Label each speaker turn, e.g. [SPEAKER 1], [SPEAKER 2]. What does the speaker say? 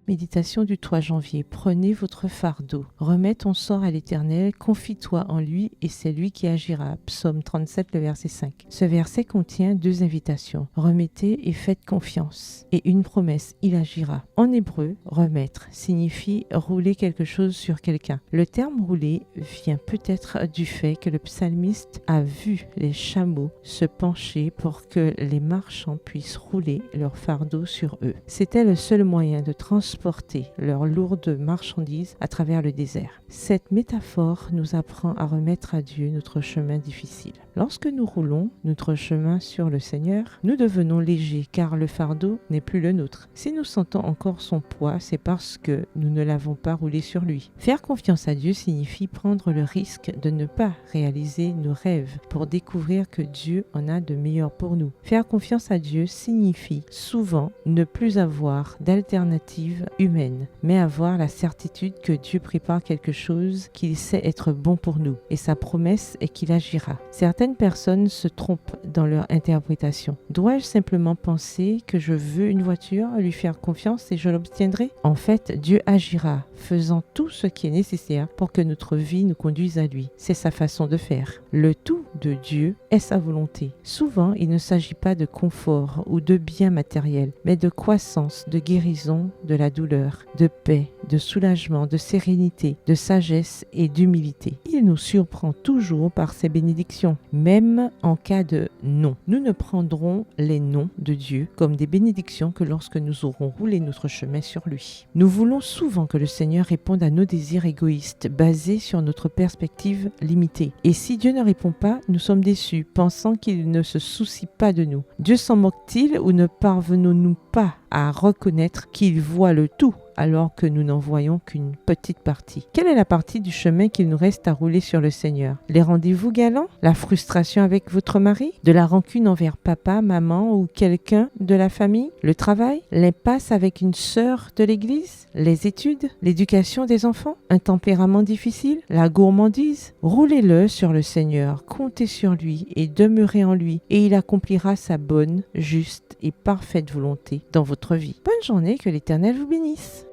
[SPEAKER 1] Méditation du 3 janvier. Prenez votre fardeau. Remets ton sort à l'Éternel, confie-toi en lui et c'est lui qui agira. Psaume 37, le verset 5. Ce verset contient deux invitations. Remettez et faites confiance. Et une promesse, il agira. En hébreu, remettre signifie rouler quelque chose sur quelqu'un. Le terme rouler vient peut-être du fait que le psalmiste a vu les chameaux se pencher pour que les marchands puissent rouler leur fardeau sur eux. C'était le seul moyen de transporter leurs lourdes marchandises à travers le désert. Cette métaphore nous apprend à remettre à Dieu notre chemin difficile. Lorsque nous roulons notre chemin sur le Seigneur, nous devenons légers car le fardeau n'est plus le nôtre. Si nous sentons encore son poids, c'est parce que nous ne l'avons pas roulé sur lui. Faire confiance à Dieu signifie prendre le risque de ne pas réaliser nos rêves pour découvrir que Dieu en a de meilleurs pour nous. Faire confiance à Dieu signifie souvent ne plus avoir d'alternative humaine, mais avoir la certitude que Dieu prépare quelque chose qu'il sait être bon pour nous et sa promesse est qu'il agira. Certaines personnes se trompent dans leur interprétation. Dois-je simplement penser que je veux une voiture, lui faire confiance et je l'obtiendrai? En fait, Dieu agira, faisant tout ce qui est nécessaire pour que notre vie nous conduise à lui. C'est sa façon de faire. Le tout de Dieu est sa volonté. Souvent, il ne s'agit pas de confort ou de biens matériels, mais de croissance, de guérison, de la douleur, de paix, de soulagement, de sérénité, de sagesse et d'humilité. Il nous surprend toujours par ses bénédictions, même en cas de non. Nous ne prendrons les noms de Dieu comme des bénédictions que lorsque nous aurons roulé notre chemin sur lui. Nous voulons souvent que le Seigneur réponde à nos désirs égoïstes, basés sur notre perspective limitée. Et si Dieu ne répond pas, nous sommes déçus, pensant qu'il ne se soucie pas de nous. Dieu s'en moque-t-il ou ne parvenons-nous pas à reconnaître qu'il voit le tout alors que nous n'en voyons qu'une petite partie? Quelle est la partie du chemin qu'il nous reste à rouler sur le Seigneur? Les rendez-vous galants? La frustration avec votre mari? De la rancune envers papa, maman ou quelqu'un de la famille? Le travail? L'impasse avec une sœur de l'église? Les études? L'éducation des enfants? Un tempérament difficile? La gourmandise? Roulez-le sur le Seigneur, comptez sur lui et demeurez en lui et il accomplira sa bonne, juste et parfaite volonté dans votre vie. Bonne journée, que l'Éternel vous bénisse.